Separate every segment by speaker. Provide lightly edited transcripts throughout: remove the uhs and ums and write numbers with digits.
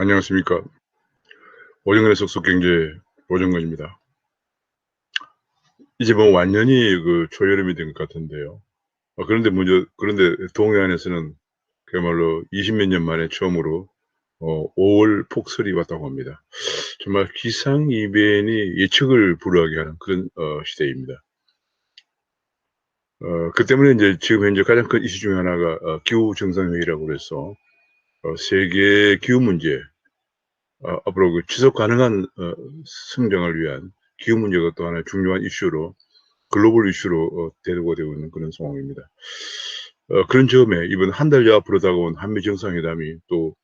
Speaker 1: 안녕하십니까. 오정근의 속속경제 오정근입니다. 이제 뭐 완전히 그 초여름이 된 것 같은데요. 그런데 동해안에서는 그야말로 20몇 년 만에 처음으로 5월 폭설이 왔다고 합니다. 정말 기상이변이 예측을 불허하게 하는 그런 시대입니다. 그 때문에 이제 지금 현재 가장 큰 이슈 중에 하나가 기후 정상회의라고 그래서 세계 기후 문제, 앞으로 그 지속 가능한 성장을 위한 기후 문제가 또 하나의 중요한 이슈로 글로벌 이슈로 대두가 되고 있는 그런 상황입니다. 그런 점에 이번 한 달여 앞으로 다가온 한미 정상회담이 또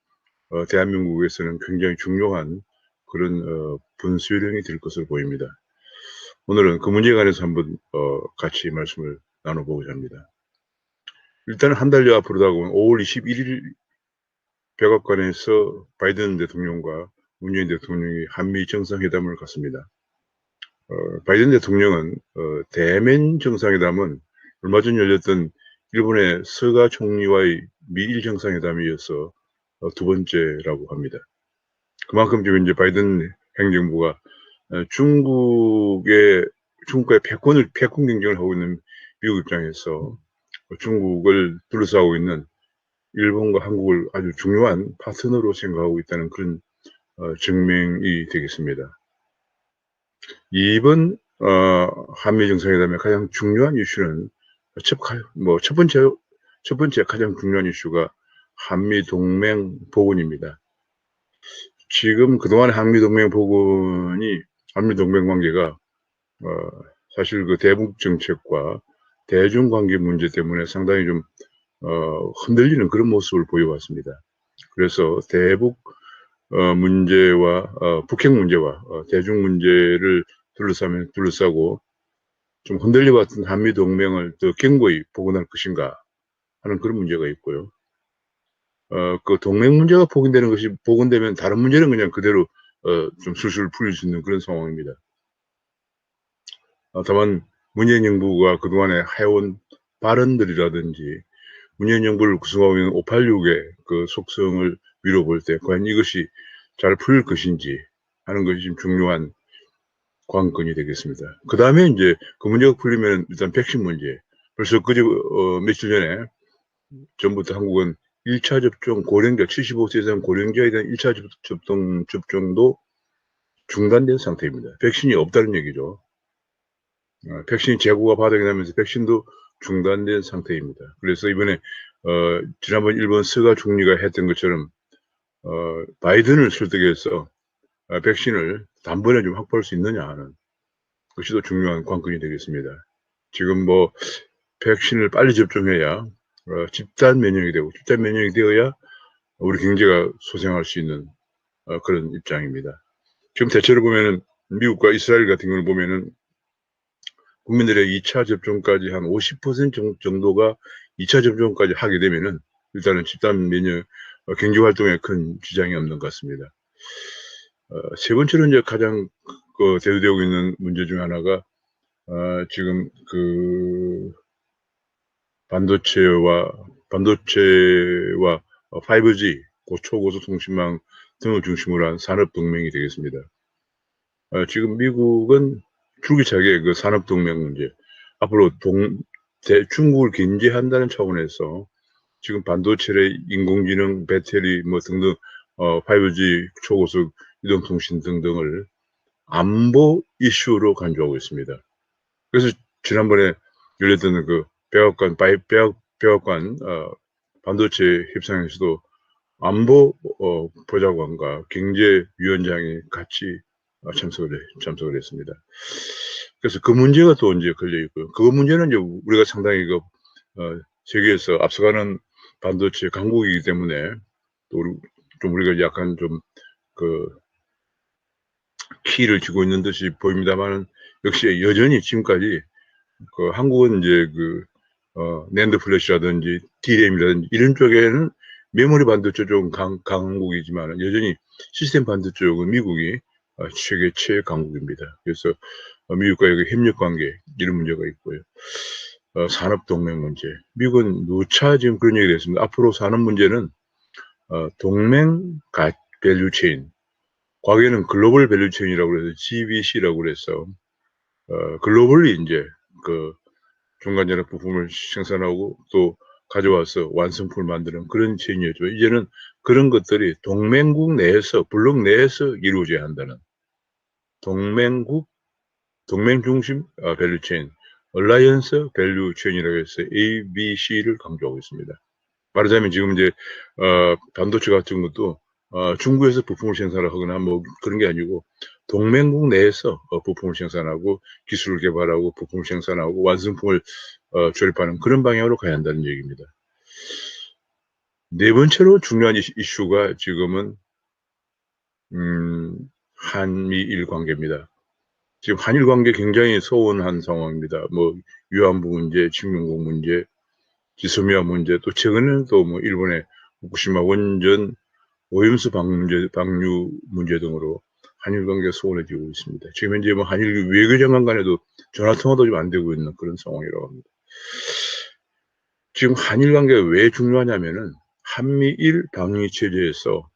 Speaker 1: 대한민국에서는 굉장히 중요한 그런 분수령이 될 것으로 보입니다. 오늘은 그 문제에 관해서 한번 같이 말씀을 나눠보고자 합니다. 일단 한 달여 앞으로 다가온 5월 21일 백악관에서 바이든 대통령과 문재인 대통령이 한미 정상회담을 갖습니다. 바이든 대통령은 대면 정상회담은 얼마 전 열렸던 일본의 스가 총리와의 미일 정상회담에 이어서 두 번째라고 합니다. 그만큼 지금 이제 바이든 행정부가 중국과의 패권 경쟁을 하고 있는 미국 입장에서 중국을 둘러싸고 있는 일본과 한국을 아주 중요한 파트너로 생각하고 있다는 그런 증명이 되겠습니다. 이번 한미 정상회담의 가장 중요한 이슈는 첫 번째 가장 중요한 이슈가 한미 동맹 복원입니다. 지금 그동안 한미 동맹 관계가 사실 그 대북 정책과 대중 관계 문제 때문에 상당히 좀 흔들리는 그런 모습을 보여왔습니다. 그래서 대북 문제와 북핵 문제와 대중 문제를 둘러싸고 좀 흔들려왔던 한미 동맹을 더 견고히 복원할 것인가 하는 그런 문제가 있고요. 그 동맹 문제가 복원되면 다른 문제는 그냥 그대로 좀 술술 풀릴 수 있는 그런 상황입니다. 다만 문재인 정부가 그동안에 해온 발언들이라든지 문재인 정부를 구성하고 있는 586의 그 속성을 미뤄볼 때 과연 이것이 잘 풀릴 것인지 하는 것이 좀 중요한 관건이 되겠습니다. 그 다음에 이제 그 문제가 풀리면 일단 백신 문제. 벌써 며칠 전에 전부터 한국은 1차 접종 고령자 75세 이상 고령자에 대한 1차 접종도 중단된 상태입니다. 백신이 없다는 얘기죠. 백신 재고가 바닥이 나면서 백신도 중단된 상태입니다. 그래서 이번에 지난번 일본 스가 총리가 했던 것처럼 바이든을 설득해서 백신을 단번에 좀 확보할 수 있느냐 하는 것이 더 중요한 관건이 되겠습니다. 지금 뭐 백신을 빨리 접종해야 집단 면역이 되어야 우리 경제가 소생할 수 있는 그런 입장입니다. 지금 대체로 보면은 미국과 이스라엘 같은 경우를 보면은 국민들의 2차 접종까지 한 50% 정도가 2차 접종까지 하게 되면은 일단은 집단 면역 경제 활동에 큰 지장이 없는 것 같습니다. 세 번째로 이제 가장 대두되고 있는 문제 중 하나가 지금 그 반도체와 5G 고초고속 통신망 등을 중심으로 한 산업 동맹이 되겠습니다. 지금 미국은 줄기차게 그 산업 동맹 문제, 앞으로 중국을 견제한다는 차원에서 지금 반도체의 인공지능, 배터리 뭐 등등 5G 초고속 이동통신 등등을 안보 이슈로 간주하고 있습니다. 그래서 지난번에 열렸던 그 백악관 반도체 협상에서도 안보 보좌관과 경제위원장이 같이 참석을 했습니다. 그래서 그 문제가 또 이제 걸려 있고요. 그 문제는 이제 우리가 상당히 세계에서 앞서가는 반도체 강국이기 때문에 또 우리가 약간 키를 쥐고 있는 듯이 보입니다만 역시 여전히 지금까지 한국은 이제 낸드 플래시라든지 D램이라든지 이런 쪽에는 메모리 반도체 쪽은 강국이지만 여전히 시스템 반도체 쪽은 미국이 세계 최강국입니다. 그래서 미국과의 협력 관계 이런 문제가 있고요. 산업 동맹 문제. 미국은 누차 지금 그런 얘기를 했습니다. 앞으로 산업 문제는 동맹 밸류 체인. 과거에는 글로벌 밸류 체인이라고 해서 GBC라고 그래서 글로벌리 이제 그 중간재료 부품을 생산하고 또 가져와서 완성품을 만드는 그런 체인이었죠. 이제는 그런 것들이 동맹국 내에서, 블록 내에서 이루어져야 한다는 동맹 중심 밸류 체인, 얼라이언스 밸류 체인이라고 해서 ABC를 강조하고 있습니다. 말하자면 지금 이제 반도체 같은 것도 중국에서 부품을 생산하거나 뭐 그런 게 아니고 동맹국 내에서 부품을 생산하고 기술을 개발하고 부품을 생산하고 완성품을 조립하는 그런 방향으로 가야 한다는 얘기입니다. 네 번째로 중요한 이슈가 지금은 한미일 관계입니다. 지금 한일 관계 굉장히 소원한 상황입니다. 뭐 위안부 문제, 칙명곡 문제, 지소미아 문제, 또 최근에는 또 뭐 일본의 후쿠시마 원전 오염수 방류 문제 등으로 한일 관계가 소원해지고 있습니다. 지금 현재 뭐 한일 외교장관 간에도 전화 통화도 좀 안 되고 있는 그런 상황이라고 합니다. 지금 한일 관계가 왜 중요하냐면은 한미일 방위 체제에서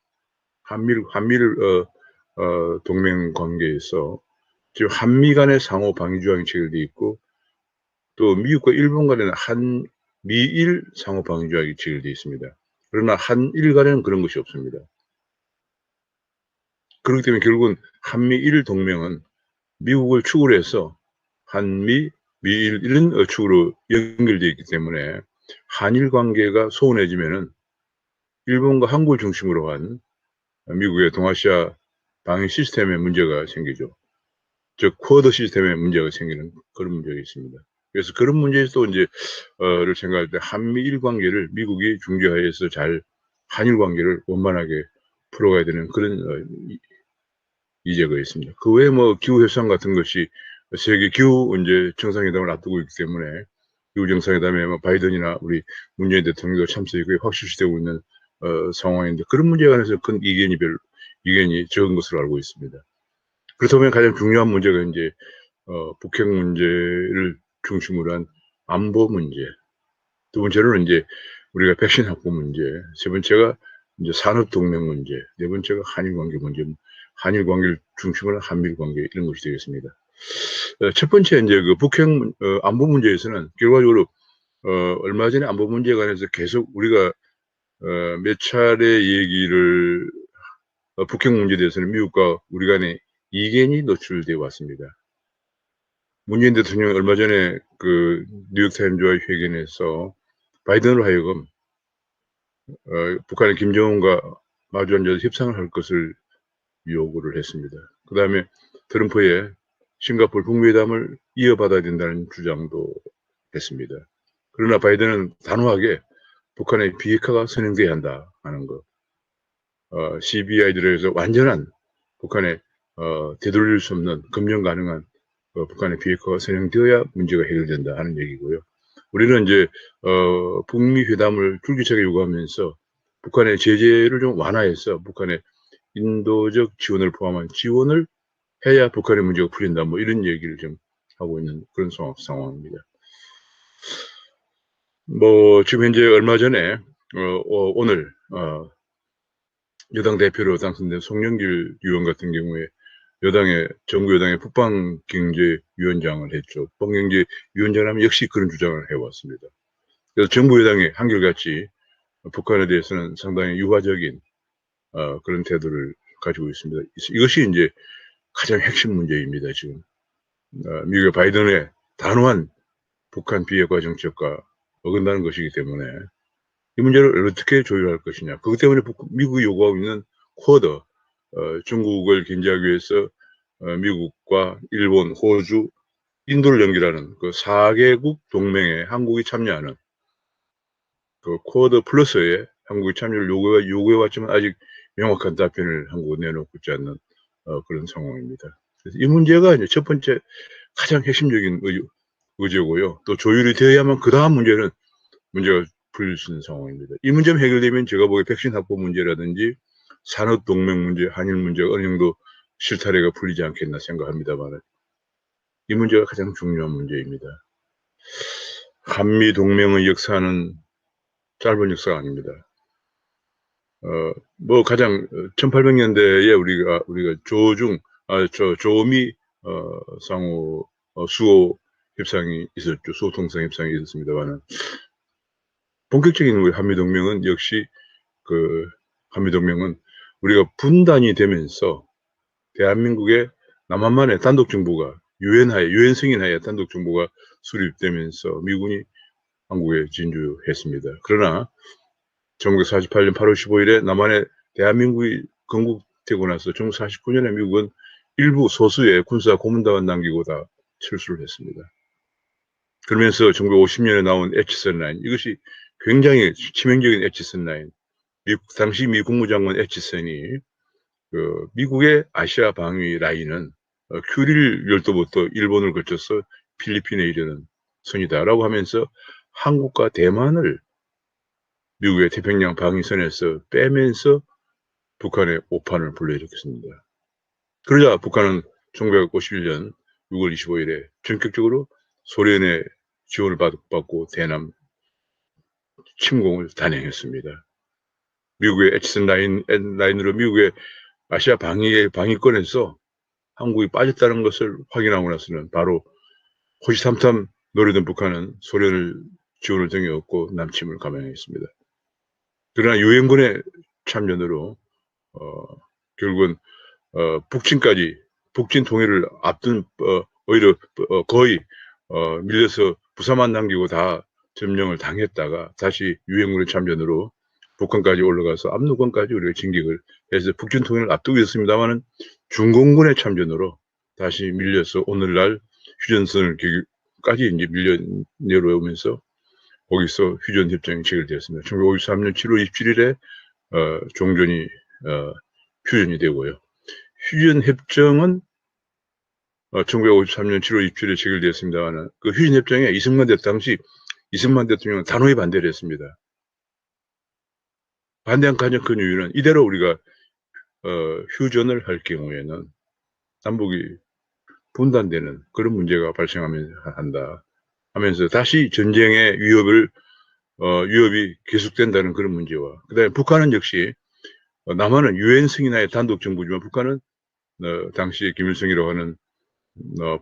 Speaker 1: 한미일 동맹 관계에서 지금 한미 간의 상호 방위 조약이 체결돼 있고 또 미국과 일본 간에는 한미일 상호 방위 조약이 체결돼 있습니다. 그러나 한일 간에는 그런 것이 없습니다. 그렇기 때문에 결국은 한미일 동맹은 미국을 축으로 해서 한미, 미일 이런 축으로 연결되어 있기 때문에 한일 관계가 소원해지면은 일본과 한국을 중심으로 한 미국의 동아시아 방위 시스템에 문제가 생기죠. 즉 쿼드 시스템에 문제가 생기는 그런 문제가 있습니다. 그래서 그런 문제에서 이제 를 생각할 때 한미일 관계를 미국이 중재하에서 잘 한일 관계를 원만하게 풀어가야 되는 그런 이제가 있습니다. 그 외에 뭐 기후 협상 같은 것이 세계 기후 이제 정상회담을 앞두고 있기 때문에 기후 정상회담에 뭐 바이든이나 우리 문재인 대통령도 참석이 거의 확실시되고 있는 상황인데 그런 문제에 관해서 큰 이견이 적은 것으로 알고 있습니다. 그렇다면 가장 중요한 문제가 이제 북핵 문제를 중심으로 한 안보 문제, 두 번째로는 이제 우리가 백신 확보 문제, 세 번째가 이제 산업 동맹 문제, 네 번째가 한일 관계 문제, 한일 관계를 중심으로 한 한미일 관계 이런 것이 되겠습니다. 첫 번째 이제 그 북핵 안보 문제에서는 결과적으로 얼마 전에 안보 문제에 관해서 계속 우리가 몇 차례 얘기를 북핵 문제에 대해서는 미국과 우리 간에 이견이 노출되어 왔습니다. 문재인 대통령이 얼마 전에 그 뉴욕타임즈와의 회견에서 바이든으로 하여금 북한의 김정은과 마주 앉아서 협상을 할 것을 요구를 했습니다. 그 다음에 트럼프의 싱가포르 북미회담을 이어받아야 된다는 주장도 했습니다. 그러나 바이든은 단호하게 북한의 비핵화가 선행돼야 한다 하는 것. CBI 들어서 완전한 북한의 되돌릴 수 없는 검증 가능한 북한의 비핵화가 선행되어야 문제가 해결된다 하는 얘기고요. 우리는 이제 북미 회담을 줄기차게 요구하면서 북한의 제재를 좀 완화해서 북한의 인도적 지원을 포함한 지원을 해야 북한의 문제가 풀린다. 뭐 이런 얘기를 좀 하고 있는 그런 상황입니다. 뭐 지금 현재 얼마 전에 오늘 여당 대표로 당선된 송영길 의원 같은 경우에 정부 여당의 북방경제위원장을 했죠. 북방경제위원장 하면 역시 그런 주장을 해왔습니다. 그래서 정부 여당이 한결같이 북한에 대해서는 상당히 유화적인 그런 태도를 가지고 있습니다. 이것이 이제 가장 핵심 문제입니다. 지금 미국의 바이든의 단호한 북한 비핵화 정책과 어긋나는 것이기 때문에 이 문제를 어떻게 조율할 것이냐. 그것 때문에 미국이 요구하고 있는 쿼드, 중국을 견제하기 위해서 미국과 일본, 호주, 인도를 연결하는 그 4개국 동맹에 한국이 참여하는 그 쿼드 플러스에 한국의 참여를 요구해왔지만 아직 명확한 답변을 한국은 내놓고 있지 않는 그런 상황입니다. 그래서 이 문제가 이제 첫 번째 가장 핵심적인 의제고요. 또 조율이 되어야만 그 다음 문제가 풀릴 수 있는 상황입니다. 이 문제만 해결되면 제가 보기에 백신 확보 문제라든지 산업 동맹 문제, 한일 문제가 어느 정도 실타래가 풀리지 않겠나 생각합니다만 이 문제가 가장 중요한 문제입니다. 한미 동맹의 역사는 짧은 역사가 아닙니다. 뭐 가장 1800년대에 우리가 조미 상호 수호 협상이 있었죠. 수호 통상 협상이 있었습니다만은 본격적인 우리 한미동맹은 역시 한미동맹은 우리가 분단이 되면서 대한민국의 남한만의 단독 정부가 유엔 승인하에 단독 정부가 수립되면서 미군이 한국에 진주했습니다. 그러나 1948년 8월 15일에 남한에 대한민국이 건국되고 나서 1949년에 미국은 일부 소수의 군사 고문단을 남기고 다 철수를 했습니다. 그러면서 1950년에 나온 에치슨 라인, 이것이 굉장히 치명적인 에치슨 라인, 당시 미 국무장관 에치슨이 미국의 아시아 방위 라인은 큐릴 열도부터 일본을 거쳐서 필리핀에 이르는 선이다라고 하면서 한국과 대만을 미국의 태평양 방위선에서 빼면서 북한의 오판을 불러일으켰습니다. 그러자 북한은 1951년 6월 25일에 전격적으로 소련의 지원을 받고 대남 침공을 단행했습니다. 미국의 에치슨 라인으로 미국의 아시아 방위권에서 한국이 빠졌다는 것을 확인하고 나서는 바로 호시탐탐 노리던 북한은 소련을 지원을 등에업고 남침을 감행했습니다. 그러나 유엔군의 참전으로 결국은 북진 통일을 앞둔 오히려 거의 밀려서 부사만 남기고 다 점령을 당했다가 다시 유엔군의 참전으로 북한까지 올라가서 압록강까지 우리가 진격을 해서 북진 통일을 앞두고 있었습니다만은 중공군의 참전으로 다시 밀려서 오늘날 휴전선까지 이제 밀려 내려오면서 거기서 휴전협정이 체결되었습니다. 1953년 7월 27일에 종전이 휴전이 되고요. 휴전협정은 1953년 7월 27일에 체결되었습니다만 그 휴전협정에 당시 이승만 대통령은 단호히 반대를 했습니다. 반대한 가장 큰 이유는 이대로 우리가 휴전을 할 경우에는 남북이 분단되는 그런 문제가 발생한다 하면서 다시 전쟁의 위협이 계속된다는 그런 문제와 그다음에 북한은 역시 남한은 유엔 승인하에 단독 정부지만 북한은 당시 김일성이라고 하는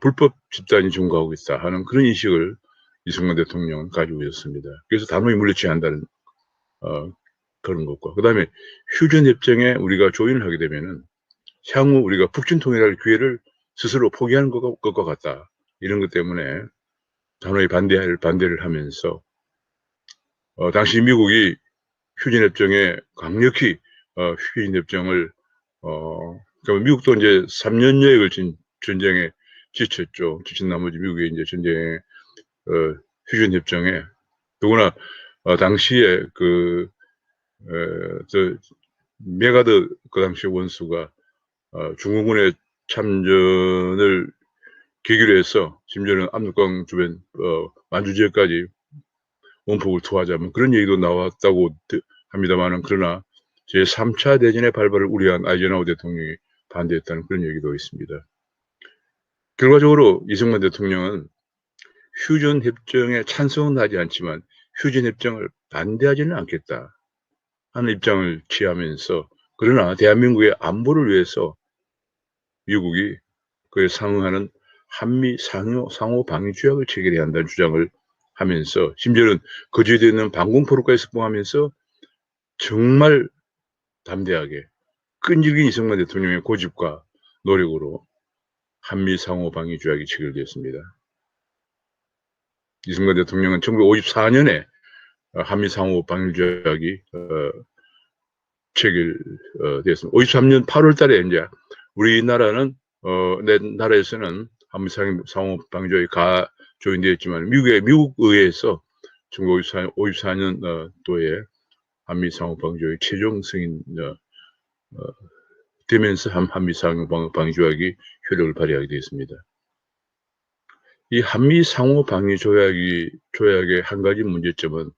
Speaker 1: 불법 집단이 존거하고 있다 하는 그런 인식을 이승만 대통령은 가지고 있었습니다. 그래서 단호히 물리쳐야 한다는 그런 것과 그다음에 휴전협정에 우리가 조인을 하게 되면은 향후 우리가 북진 통일할 기회를 스스로 포기하는 것과 같다. 이런 것 때문에 단호히 반대를 하면서 당시 미국이 휴전협정에 강력히 휴전협정을 그러니까 미국도 이제 3년여에 걸친 전쟁에 지쳤죠. 지친 나머지 미국이 이제 전쟁에 휴전협정에 더구나 당시에 메가드 그 당시 원수가 중공군의 참전을 계기로 해서 심지어는 압록강 주변 만주 지역까지 원폭을 투하하자면 그런 얘기도 나왔다고 합니다만은 그러나 제3차 대전의 발발을 우려한 아이젠하워 대통령이 반대했다는 그런 얘기도 있습니다. 결과적으로 이승만 대통령은 휴전협정에 찬성은 하지 않지만 휴전협정을 반대하지는 않겠다 하는 입장을 취하면서 그러나 대한민국의 안보를 위해서 미국이 그에 상응하는 한미 상호 방위 조약을 체결해야 한다는 주장을 하면서 심지어는 거제도에 있는 방공포로까지 석봉하면서 정말 담대하게 끈질긴 이승만 대통령의 고집과 노력으로 한미 상호 방위 조약이 체결되었습니다. 이승만 대통령은 1954년에 한미 상호 방위 조약이 체결되었습니다. 53년 8월 달에 이제 우리나라는 내 나라에서는 한미 상호 방위 조약이 조인되었지만 미국 의회에서 1954년 도에 한미 상호 방위 조약이 최종 승인 되면서 한미 상호 방위 조약이 효력을 발휘하게 되었습니다. 이 한미 상호 방위 조약의 한 가지 문제점은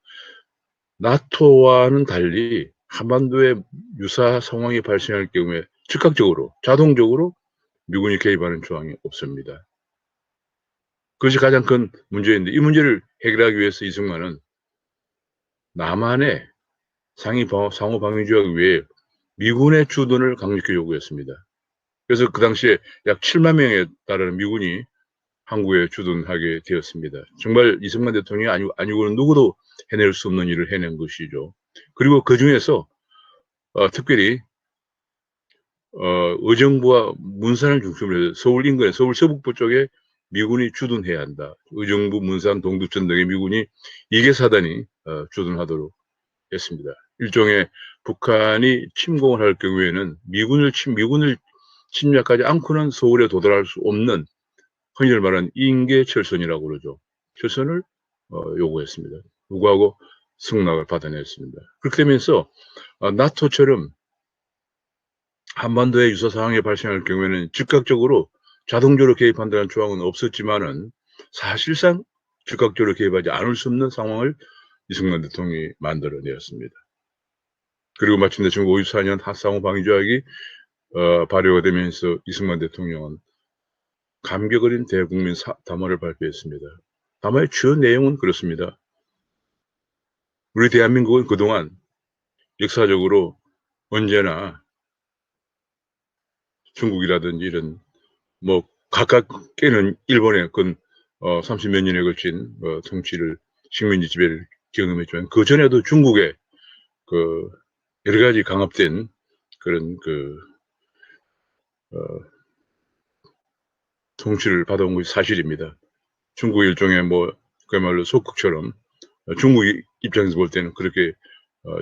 Speaker 1: 나토와는 달리 한반도에 유사 상황이 발생할 경우에 즉각적으로 자동적으로 미군이 개입하는 조항이 없습니다. 그것이 가장 큰 문제인데 이 문제를 해결하기 위해서 이승만은 남한에 상호 방위조약 외에 미군의 주둔을 강력히 요구했습니다. 그래서 그 당시에 약 7만 명에 달하는 미군이 한국에 주둔하게 되었습니다. 정말 이승만 대통령이 아니고는 누구도 해낼 수 없는 일을 해낸 것이죠. 그리고 그 중에서 특별히 의정부와 문산을 중심으로 해서 서울 인근에 서울 서북부 쪽에 미군이 주둔해야 한다. 의정부, 문산, 동두천 등의 미군이 2개 사단이 주둔하도록 했습니다. 일종의 북한이 침공을 할 경우에는 미군을 침략하지 않고는 서울에 도달할 수 없는 흔히들 말하는 인계철선이라고 그러죠. 철선을 요구했습니다. 요구하고 승낙을 받아냈습니다. 그렇게 되면서 나토처럼 한반도의 유사 상황이 발생할 경우에는 즉각적으로 자동적으로 개입한다는 조항은 없었지만은 사실상 즉각적으로 개입하지 않을 수 없는 상황을 이승만 대통령이 만들어내었습니다. 그리고 마침내 1954년 상호 방위조약이 발효가 되면서 이승만 대통령은 감격 어린 대국민 담화를 발표했습니다. 담화의 주요 내용은 그렇습니다. 우리 대한민국은 그동안 역사적으로 언제나 중국이라든지 이런 뭐 가깝게는 일본의 30몇 년에 걸친 통치를 식민지 지배를 경험했지만 그 전에도 중국의 그 여러 가지 강압된 그런 통치를 받아온 것이 사실입니다. 중국 일종의 그야말로 소국처럼 중국 입장에서 볼 때는 그렇게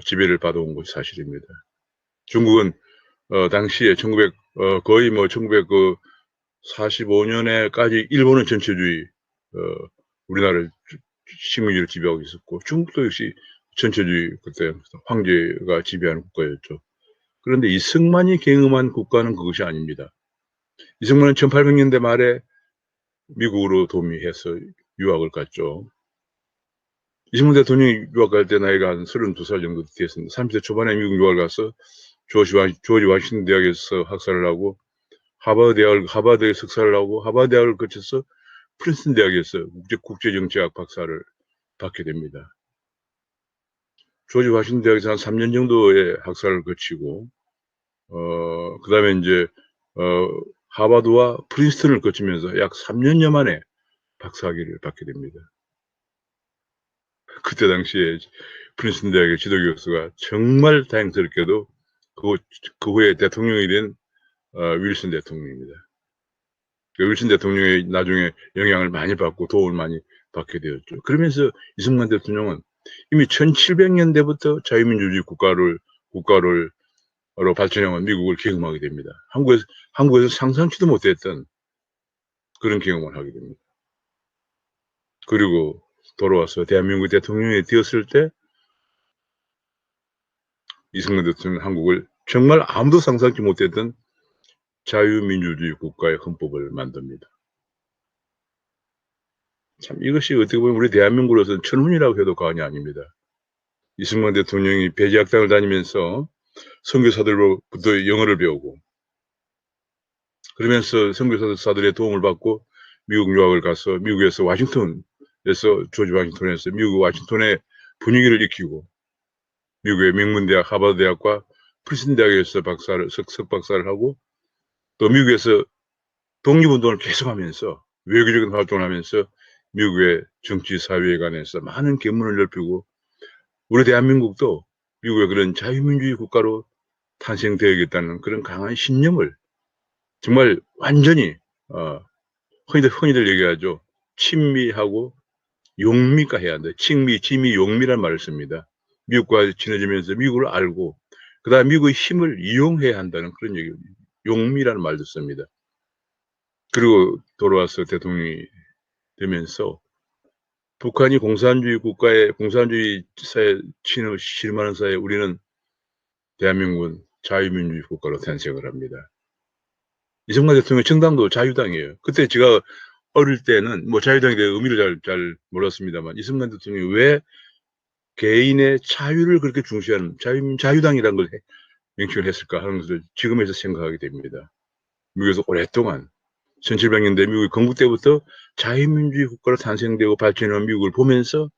Speaker 1: 지배를 받아온 것이 사실입니다. 중국은 당시에 거의 1945년에까지 일본은 전체주의 우리나라를 식민지를 지배하고 있었고 중국도 역시 전체주의 그때 황제가 지배하는 국가였죠. 그런데 이승만이 경험한 국가는 그것이 아닙니다. 이승만은 1800년대 말에 미국으로 도미해서 유학을 갔죠. 이승만 대통령이 유학 갈 때 나이가 한 32살 정도 됐습니다. 30대 초반에 미국 유학을 가서 조지 워싱턴 대학에서 학사를 하고 하버드에 석사를 하고 하버드 대학을 거쳐서 프린스턴 대학에서 국제정치학 박사를 받게 됩니다. 조지 워싱턴 대학에서 한 3년 정도의 학사를 거치고 그 다음에 이제 하버드와 프린스턴을 거치면서 약 3년여 만에 박사학위를 받게 됩니다. 그때 당시에 프린스턴 대학의 지도교수가 정말 다행스럽게도 그 후에 대통령이 된 윌슨 대통령입니다. 윌슨 대통령의 나중에 영향을 많이 받고 도움을 많이 받게 되었죠. 그러면서 이승만 대통령은 이미 1700년대부터 자유민주주의 국가로 발전해온 미국을 경험하게 됩니다. 한국에서 상상치도 못했던 그런 경험을 하게 됩니다. 그리고 돌아와서 대한민국 대통령이 되었을 때 이승만 대통령은 한국을 정말 아무도 상상치 못했던 자유민주주의 국가의 헌법을 만듭니다. 참 이것이 어떻게 보면 우리 대한민국으로서는 천운이라고 해도 과언이 아닙니다. 이승만 대통령이 배제학당을 다니면서 선교사들로부터 영어를 배우고 그러면서 선교사들의 도움을 받고 미국 유학을 가서 미국에서 조지 워싱턴에서 미국 워싱턴의 분위기를 익히고 미국의 명문대학 하버드 대학과 프린스턴 대학에서 석박사를 하고 또 미국에서 독립운동을 계속하면서 외교적인 활동을 하면서 미국의 정치 사회에 관해서 많은 견문을 넓히고 우리 대한민국도 미국의 그런 자유민주주의 국가로 탄생되어야겠다는 그런 강한 신념을 정말 완전히 흔히들 얘기하죠. 친미하고 용미가 해야 한다. 친미, 지미, 용미란 말을 씁니다. 미국과 친해지면서 미국을 알고 그 다음에 미국의 힘을 이용해야 한다는 그런 얘기, 용미라는 말도 씁니다. 그리고 돌아와서 대통령이 되면서 북한이 공산주의 사회 실험하는 사회에 우리는 대한민국은 자유민주주의 국가로 탄생을 합니다. 이승만 대통령 정당도 자유당이에요. 그때 제가 어릴 때는 자유당에 대한 의미를 잘 몰랐습니다만 이승만 대통령이 왜 개인의 자유를 그렇게 중시하는 자유당이라는 걸 명칭을 했을까 하는 것을 지금에서 생각하게 됩니다. 미국에서 오랫동안 1700년대 미국의 건국 때부터 자유민주주의 국가로 탄생되고 발전한 미국을 보면서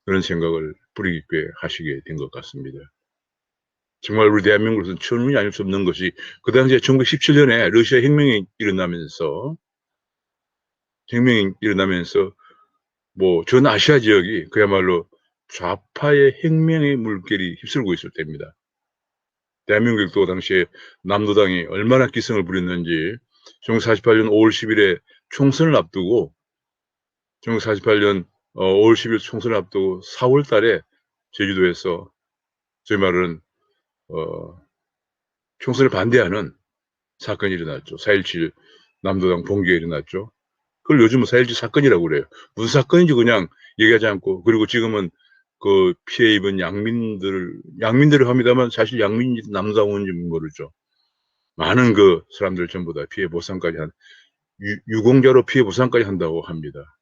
Speaker 1: 그런 생각을 뿌리 깊게 하시게 된 것 같습니다. 정말 우리 대한민국으로서는 천운이 아닐 수 없는 것이 그 당시에 1917년에 러시아 혁명이 일어나면서 뭐 전 아시아 지역이 그야말로 좌파의 혁명의 물결이 휩쓸고 있을 때입니다. 대한민국도 당시에 남노당이 얼마나 기승을 부렸는지 1948년 5월 10일에 총선을 앞두고 1948년 5월 10일 총선을 앞두고 4월 달에 제주도에서 저희 말은 총선을 반대하는 사건이 일어났죠. 4.17 남도당 봉기가 일어났죠. 그걸 요즘은 4.17 사건이라고 그래요. 무슨 사건인지 그냥 얘기하지 않고, 그리고 지금은 그 피해 입은 양민들을 합니다만 사실 양민인지 남당원인지 모르죠. 많은 그 사람들 전부 다 피해 보상까지 유공자로 피해 보상까지 한다고 합니다.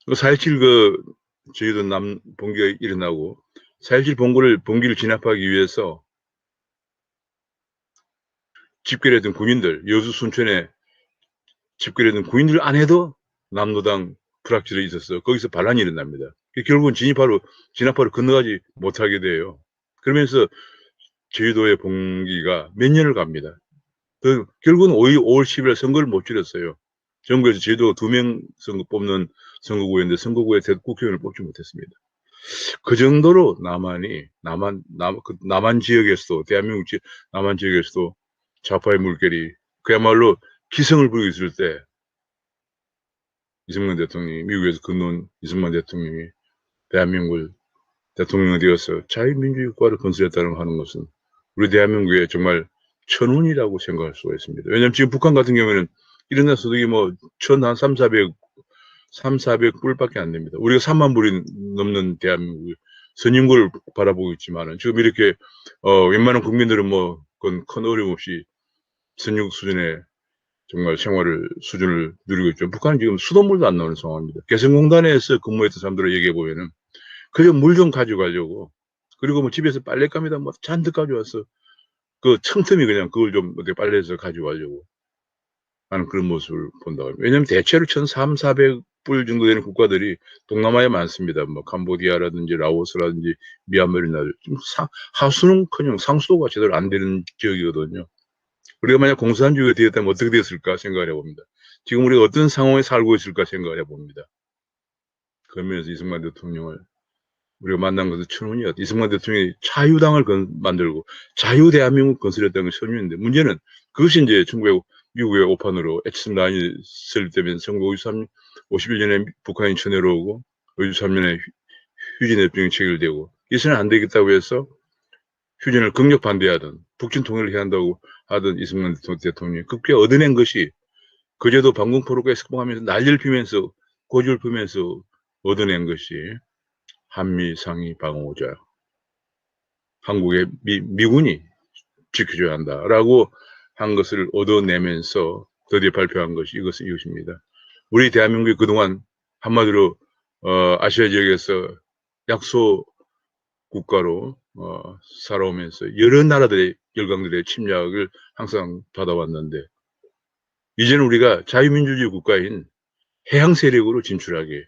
Speaker 1: 4.17 저희도 봉기가 일어나고 4.17 봉기를 진압하기 위해서 집결했던 군인들, 여수 순천에 집결했던 군인들 안에도 남노당 불확실이 있었어. 거기서 반란이 일어납니다. 결국은 진압하러 건너가지 못하게 돼요. 그러면서 제주도의 봉기가 몇 년을 갑니다. 결국은 5월 10일 선거를 못 치렀어요. 전국에서 제주도 2명 뽑는 선거구였는데 선거구에 국회의원을 뽑지 못했습니다. 그 정도로 남한 지역에서도, 대한민국 남한 지역에서도 좌파의 물결이 그야말로 기승을 부리고 있을 때 이승만 대통령이, 미국에서 건너온 이승만 대통령이 대한민국을 대통령이 되어서 자유민주주의 국가를 건설했다는 하는 것은 우리 대한민국의 정말 천운이라고 생각할 수가 있습니다. 왜냐하면 지금 북한 같은 경우에는 일어난 소득이 뭐 3,400불밖에 안 됩니다. 우리가 3만 불이 넘는 대한민국 선진국을 바라보고 있지만은 지금 이렇게 웬만한 국민들은 뭐 그건 큰 어려움 없이 선진국 수준의 정말 수준을 누리고 있죠. 북한은 지금 수돗물도 안 나오는 상황입니다. 개성공단에서 근무했던 사람들을 얘기해 보면은 그저 물 좀 가져가려고, 그리고 뭐 집에서 빨랫감에다 뭐 잔뜩 가져와서 그 틈틈이 그냥 그걸 좀 어떻게 빨래해서 가져가려고 하는 그런 모습을 본다고 합니다. 왜냐하면 대체로 1,300~400불 정도 되는 국가들이 동남아에 많습니다. 뭐 캄보디아라든지 라오스라든지 미얀마나 하수는커녕 상수도가 제대로 안 되는 지역이거든요. 우리가 만약 공산주의가 되었다면 어떻게 되었을까 생각을 해봅니다. 지금 우리가 어떤 상황에 살고 있을까 생각을 해봅니다. 그러면서 이승만 대통령을 우리가 만난 것은 천운이었다. 이승만 대통령이 자유당을 만들고 자유대한민국 건설했다는 것이 천운인데, 문제는 그것이 이제 미국의 오판으로 H3 라인이 설립되면서 1951년에 북한이 쳐내려오고 53년에 휴전 협정이 체결되고 이것은 안 되겠다고 해서 휴전을 극력 반대하던, 북진 통일을 해야 한다고 하던 이승만 대통령이 급기 얻어낸 것이, 그제도 방공포로가 석방하면서 난리를 피면서 고집을 피면서 얻어낸 것이 한미 상위 방어자, 한국의 미군이 지켜줘야 한다라고 한 것을 얻어내면서 드디어 발표한 것이 이것입니다. 우리 대한민국이 그동안 한마디로 아시아 지역에서 약소 국가로 살아오면서 여러 나라들의 열강들의 침략을 항상 받아왔는데, 이제는 우리가 자유민주주의 국가인 해양 세력으로 진출하게,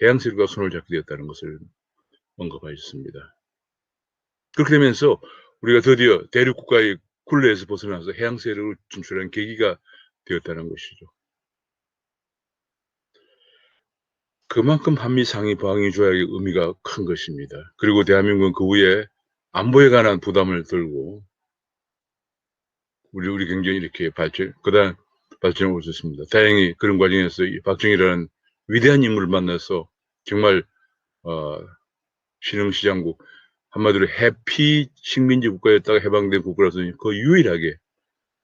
Speaker 1: 해양 세력과 손을 잡게 되었다는 것을 언급하셨습니다. 그렇게 되면서 우리가 드디어 대륙 국가의 굴레에서 벗어나서 해양 세력으로 진출하는 계기가 되었다는 것이죠. 그만큼 한미 상위 방위 조약의 의미가 큰 것입니다. 그리고 대한민국은 그 후에 안보에 관한 부담을 들고 우리 경쟁이 이렇게 발전을 올 수 있습니다. 다행히 그런 과정에서 박정희라는 위대한 인물을 만나서 정말 신흥시장국, 한마디로 해피 식민지 국가였다가 해방된 국가라서 그 유일하게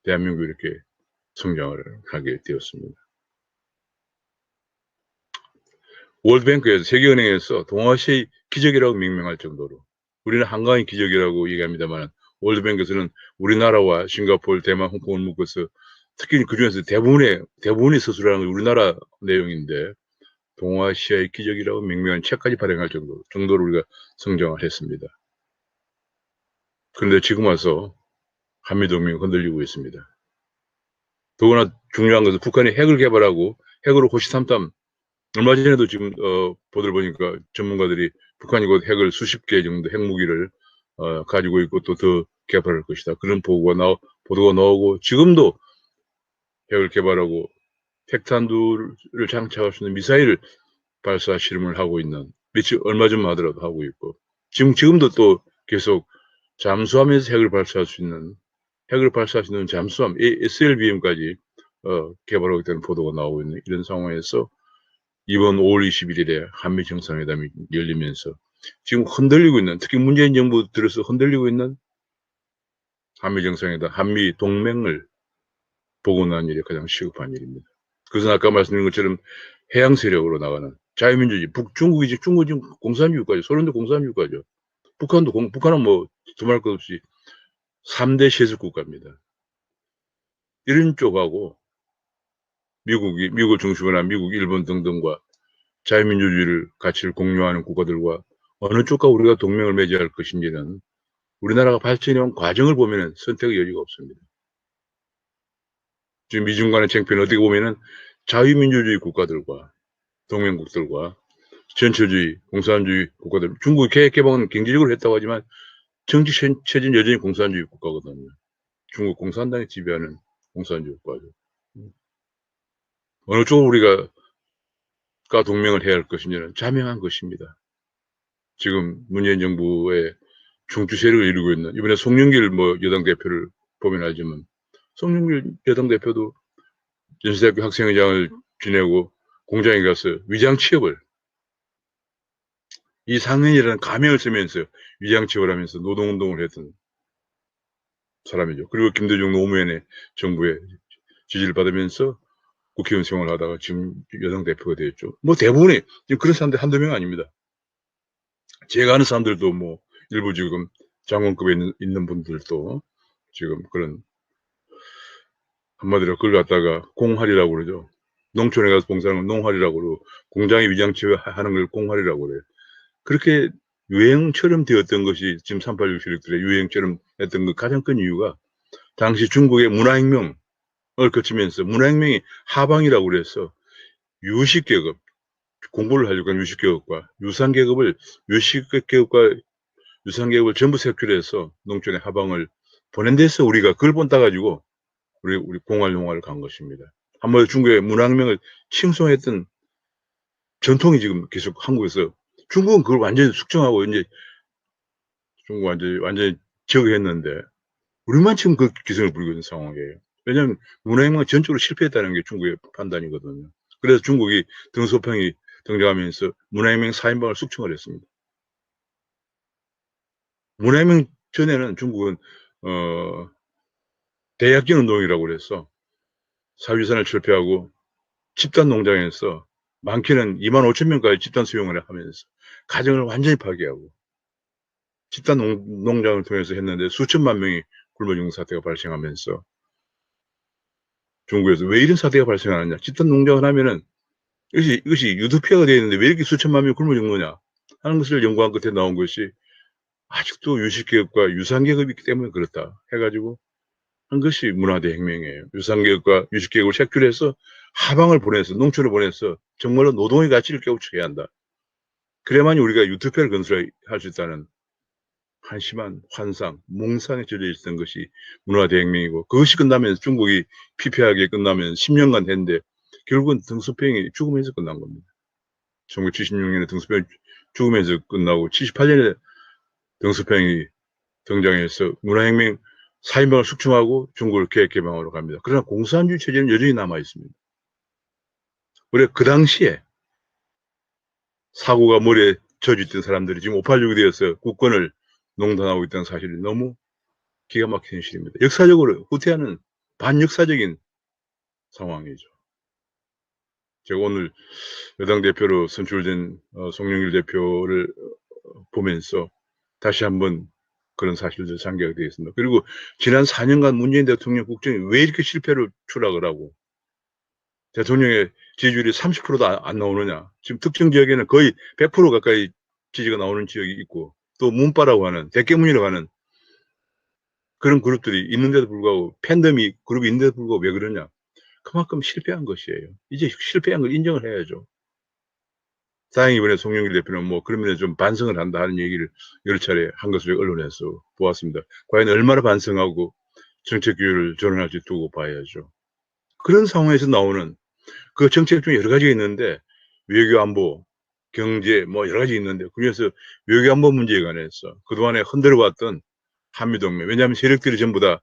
Speaker 1: 대한민국이 이렇게 성장을 하게 되었습니다. 월드뱅크에서, 세계은행에서 동아시아의 기적이라고 명명할 정도로, 우리는 한강의 기적이라고 얘기합니다만 월드뱅크에서는 우리나라와 싱가포르, 대만, 홍콩을 묶어서 특히 그중에서 대부분의 서술하는 우리나라 내용인데 동아시아의 기적이라고 명명한 책까지 발행할 정도로 우리가 성장을 했습니다. 그런데 지금 와서 한미동맹이 흔들리고 있습니다. 더구나 중요한 것은 북한이 핵을 개발하고 핵으로 호시탐탐, 얼마 전에도 지금 보도를 보니까 전문가들이 북한이 곧 핵을 수십 개 정도 핵무기를 가지고 있고 또 더 개발할 것이다. 그런 보도가 나오고 지금도 핵을 개발하고 핵탄두를 장착할 수 있는 미사일을 발사 실험을 하고 있는 얼마 전만 하더라도 하고 있고 지금도 또 계속 잠수함에서 핵을 발사할 수 있는 잠수함 SLBM까지 개발하고 있다는 보도가 나오고 있는 이런 상황에서 이번 5월 21일에 한미 정상회담이 열리면서 지금 흔들리고 있는 특히 문재인 정부 들어서 흔들리고 있는 한미 정상회담 한미 동맹을 복원하는 일이 가장 시급한 일입니다. 그래서 아까 말씀드린 것처럼 해양 세력으로 나가는 자유민주주의 중국이 지금 공산주의까지 소련도 공산주의까지요. 북한은 뭐 두말 것 없이 3대 세습 국가입니다. 이런 쪽하고 미국을 중심으로 한 미국, 일본 등등과 자유민주주의를 가치를 공유하는 국가들과 어느 쪽과 우리가 동맹을 맺어야 할 것인지는 우리나라가 발전해온 과정을 보면 선택의 여지가 없습니다. 지금 미중 간의 쟁점은 어떻게 보면은 자유민주주의 국가들과 동맹국들과 전체주의, 공산주의 국가들, 중국이 개혁개방은 경제적으로 했다고 하지만 정치 체제는 여전히 공산주의 국가거든요. 중국 공산당이 지배하는 공산주의 국가죠. 어느 쪽으로 우리가 동맹을 해야 할 것인지는 자명한 것입니다. 지금 문재인 정부의 중추 세력을 이루고 있는 이번에 송영길 여당 대표를 보면 알지만 송영길 여당 대표도 연세대학교 학생회장을 지내고 공장에 가서 위장 취업을 이 상hen이라는 가명을 쓰면서 위장 취업을 하면서 노동운동을 했던 사람이죠. 그리고 김대중 노무현의 정부의 지지를 받으면서 국회의원 생활을 하다가 지금 여당 대표가 되었죠. 대부분이 지금 그런 사람들 한두 명 아닙니다. 제가 아는 사람들도 일부 지금 장관급에 있는 분들도 지금 그런 한마디로 그걸 갖다가 공할이라고 그러죠. 농촌에 가서 봉사하는 건 농할이라고 그러고 공장에 위장 취업하는 걸 공할이라고 그래요. 그렇게 유행처럼 되었던 것이 지금 386 세력들의 유행처럼 했던 그 가장 큰 이유가 당시 중국의 문화혁명을 거치면서 문화혁명이 하방이라고 그래서 유식계급, 공부를 하려고 하는 유식계급과 유산계급을 전부 색출해서 농촌의 하방을 보낸 데서 우리가 그걸 본따가지고 우리 공활용화를 간 것입니다. 한번 중국의 문화혁명을 칭송했던 전통이 지금 계속 한국에서 중국은 그걸 완전히 숙청하고 이제 중국 완전히 제거했는데 우리만 지금 그 기승을 부리고 있는 상황이에요. 왜냐하면 문화혁명은 전적으로 실패했다는 게 중국의 판단이거든요. 그래서 중국이 등소평이 등장하면서 문화혁명 4인방을 숙청을 했습니다. 문화혁명 전에는 중국은 대약경 운동이라고 그래서 사유재산을 철폐하고 집단 농장에서 많게는 25,000명까지 집단 수용을 하면서 가정을 완전히 파괴하고 집단 농장을 통해서 했는데 수천만 명이 굶어 죽는 사태가 발생하면서 중국에서 왜 이런 사태가 발생하느냐. 집단 농장을 하면은 이것이 유도피아가 되어 있는데 왜 이렇게 수천만 명이 굶어 죽느냐 하는 것을 연구한 끝에 나온 것이 아직도 유식계급과 유산계급이 있기 때문에 그렇다 해가지고 한 것이 문화대혁명이에요. 유산계급과 유식계급을 색출해서 하방을 보내서 농촌을 보내서 정말로 노동의 가치를 깨우쳐야 한다. 그래야만 우리가 유토피아를 건설할 수 있다는 한심한 환상, 몽상에 젖어 있었던 것이 문화대혁명이고 그것이 끝나면 중국이 피폐하게 끝나면 10년간 했는데 결국은 등소평이 죽으면서 끝난 겁니다. 1976년에 등소평이 죽으면서 끝나고 78년에 등소평이 등장해서 문화혁명 4인방을 숙청하고 중국을 개혁개방으로 갑니다. 그러나 공산주의 체제는 여전히 남아있습니다. 우리가 그 당시에 사고가 머리에 젖어있던 사람들이 지금 586이 되어서 국권을 농단하고 있다는 사실이 너무 기가 막힌 현실입니다. 역사적으로 후퇴하는 반역사적인 상황이죠. 제가 오늘 여당 대표로 선출된 송영길 대표를 보면서 다시 한번 그런 사실들 상기하게 되겠습니다. 그리고 지난 4년간 문재인 대통령 국정이 왜 이렇게 실패를 추락을 하고 대통령의 지지율이 30%도 안 나오느냐. 지금 특정 지역에는 거의 100% 가까이 지지가 나오는 지역이 있고 또 문바라고 하는 대깨문이라고 하는 그런 그룹들이 있는데도 불구하고 팬덤이 그룹이 있는데도 불구하고 왜 그러냐. 그만큼 실패한 것이에요. 이제 실패한 걸 인정을 해야죠. 다행히 이번에 송영길 대표는 뭐 그런 면에 좀 반성을 한다 하는 얘기를 여러 차례 한 것을 언론에서 보았습니다. 과연 얼마나 반성하고 정책 규율을 전환할지 두고 봐야죠. 그런 상황에서 나오는 그 정책 중에 여러 가지가 있는데 외교 안보, 경제 뭐 여러 가지 있는데 그중에서 외교 안보 문제에 관해서 그동안에 흔들어왔던 한미동맹, 왜냐하면 세력들이 전부 다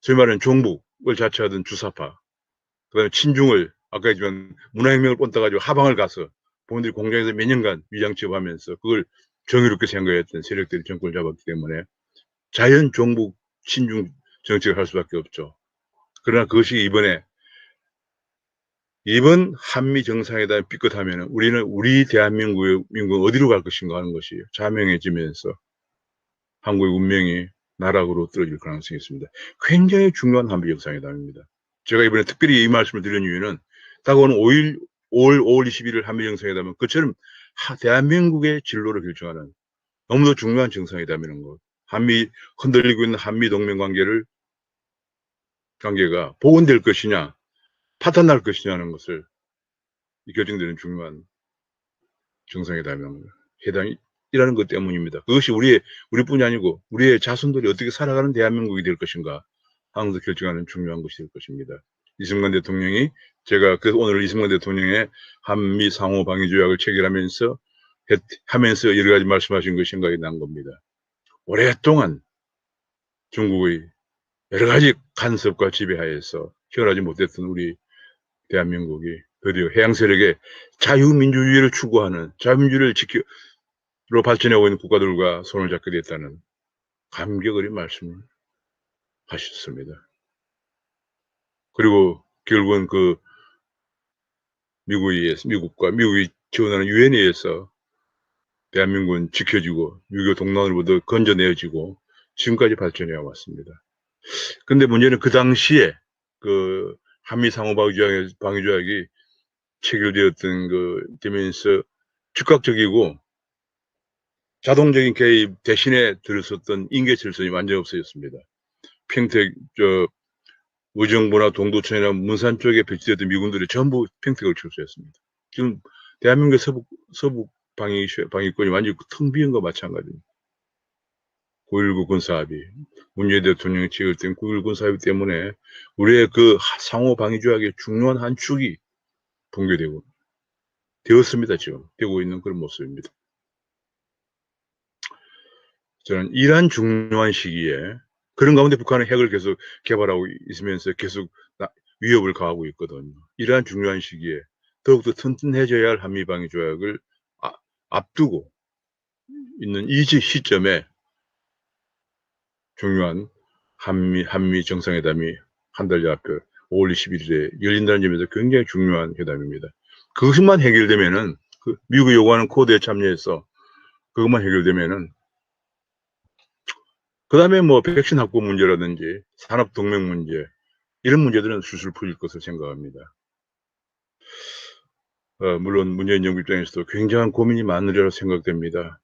Speaker 1: 소위 말하는 종북을 자처하던 주사파, 그다음에 친중을 아까 얘기했지만 문화혁명을 꼰따가지고 하방을 가서 본인들이 공장에서 몇 년간 위장 취업하면서 그걸 정의롭게 생각했던 세력들이 정권을 잡았기 때문에 자연 종북 친중 정책을 할 수밖에 없죠. 그러나 그것이 이번 한미 정상회담이 삐끗하면 우리는 우리 대한민국은 어디로 갈 것인가 하는 것이 자명해지면서 한국의 운명이 나락으로 떨어질 가능성이 있습니다. 굉장히 중요한 한미 정상회담입니다. 제가 이번에 특별히 이 말씀을 드린 이유는 다가오는 5월 5월 21일 한미 정상회담은 그처럼 대한민국의 진로를 결정하는 너무도 중요한 정상회담이라는 것. 한미 흔들리고 있는 한미 동맹 관계가 복원될 것이냐, 파탄날 것이냐는 것을 결정되는 중요한 정상회담이 해당이라는 것 때문입니다. 그것이 우리뿐이 아니고 우리의 자손들이 어떻게 살아가는 대한민국이 될 것인가 하는 것을 결정하는 중요한 것이 될 것입니다. 이승만 대통령이 제가 오늘 이승만 대통령의 한미 상호 방위 조약을 체결하면서 여러 가지 말씀하신 것이 생각이 난 겁니다. 오랫동안 중국의 여러 가지 간섭과 지배하에서 헤어나지 못했던 우리 대한민국이 드디어 해양 세력의 자유민주주의를 추구하는 자유민주주의를 로 발전하고 있는 국가들과 손을 잡게 됐다는 감격 어린 말씀을 하셨습니다. 그리고 결국은 그 미국이 지원하는 유엔에 의해서 대한민국은 지켜지고 6.25 동란으로부터 건져내어지고 지금까지 발전해 왔습니다. 근데 문제는 그 당시에 그 한미 상호 방위 조약이 체결되었던 되면서 즉각적이고 자동적인 개입 대신에 들었었던 인계 질서이 완전히 없어졌습니다. 평택 의정부나 동두천이나 문산 쪽에 배치됐던 미군들이 전부 평택을 철수했습니다. 지금 대한민국의 서북 방위권이 완전히 텅 비은 거 마찬가지입니다. 9.19 군사합의, 문재인 대통령이 지었던 9.19 군사합의 때문에 우리의 그 상호 방위 조약의 중요한 한 축이 되었습니다. 지금 되고 있는 그런 모습입니다. 저는 이러한 중요한 시기에 그런 가운데 북한은 핵을 계속 개발하고 있으면서 계속 위협을 가하고 있거든요. 이러한 중요한 시기에 더욱더 튼튼해져야 할 한미방위 조약을 앞두고 있는 이 시점에 중요한 한미 정상회담이 한 달여 앞에 5월 21일에 열린다는 점에서 굉장히 중요한 회담입니다. 그것만 해결되면은 미국이 요구하는 코드에 참여해서 그것만 해결되면은 그 다음에 뭐 백신 확보 문제라든지 산업 동맹 문제 이런 문제들은 술술 풀릴 것을 생각합니다. 물론 문재인 정부 입장에서도 굉장한 고민이 많으리라 생각됩니다.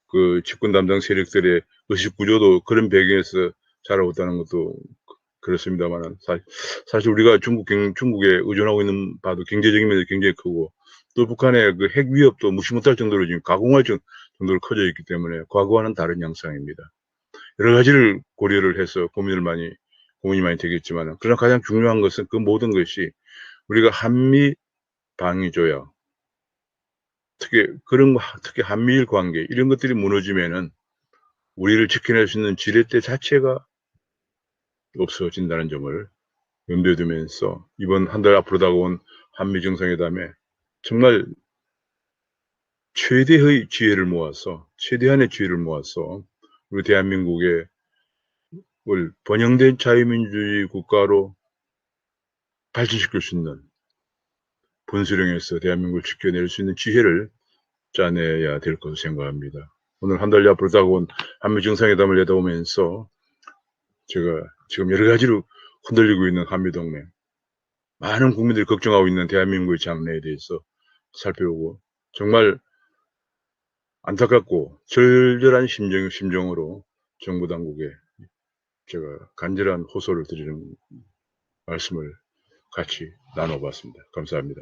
Speaker 1: 그 집권 담당 세력들의 의식 구조도 그런 배경에서 자라왔다는 것도 그렇습니다만 사실 우리가 중국에 의존하고 있는 바도 경제적인 면에서 굉장히 크고 또 북한의 그 핵 위협도 무시 못할 정도로 지금 가공할 정도로 커져 있기 때문에 과거와는 다른 양상입니다. 여러 가지를 고려를 해서 고민이 많이 되겠지만 그러나 가장 중요한 것은 그 모든 것이 우리가 한미 방위 조약 특히 한미일 관계 이런 것들이 무너지면은 우리를 지켜낼 수 있는 지렛대 자체가 없어진다는 점을 염두에 두면서 이번 한 달 앞으로 다가온 한미 정상회담에 정말 최대한의 지혜를 모아서 우리 대한민국의 번영된 자유민주주의 국가로 발전시킬 수 있는 본수령에서 대한민국을 지켜낼 수 있는 지혜를 짜내야 될 것으로 생각합니다. 오늘 한 달여 앞으로 다가온 한미 정상회담을 내다보면서 제가 지금 여러 가지로 흔들리고 있는 한미동맹, 많은 국민들이 걱정하고 있는 대한민국의 장래에 대해서 살펴보고 정말 안타깝고 절절한 심정으로 정부 당국에 제가 간절한 호소를 드리는 말씀을 같이 나눠봤습니다. 감사합니다.